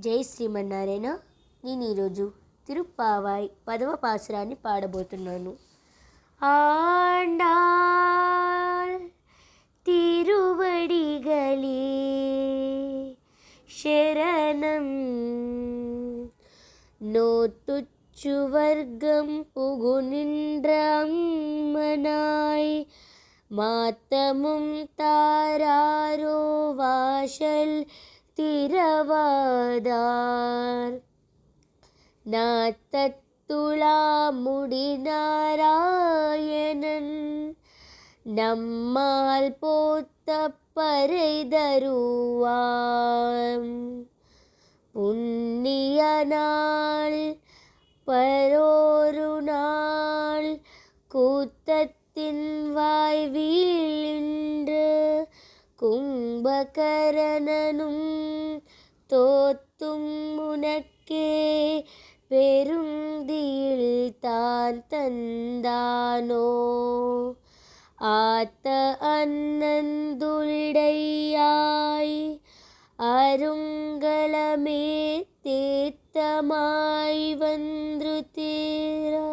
జై శ్రీమన్నారాయణ. నేను ఈరోజు తిరుప్పావాయ్ 10వ పాసురాన్ని పాడబోతున్నాను. ஆண்டாள் திருவடிகளே சரணம். நோத்துச்சுவர்க்கம் புகுநின்ற அம்மனாய் மாத்தமும் தாராரோ வாசல் திரவாதார். நாத்தத்துளாமுடி நாராயணன் நம்மால் போத்த பறை தருவாம். புண்ணிய நாள் பரோரு நாள் கூத்தத்தின் வாய் வீழ்ந்து கும்பகரணனும் தோத்தும் உனக்கே பெருந்தியில் தான் தந்தானோ. ஆத்த அன்னந்துடையாய் அருங்களமே தேத்தமாய் வந்து தீரா.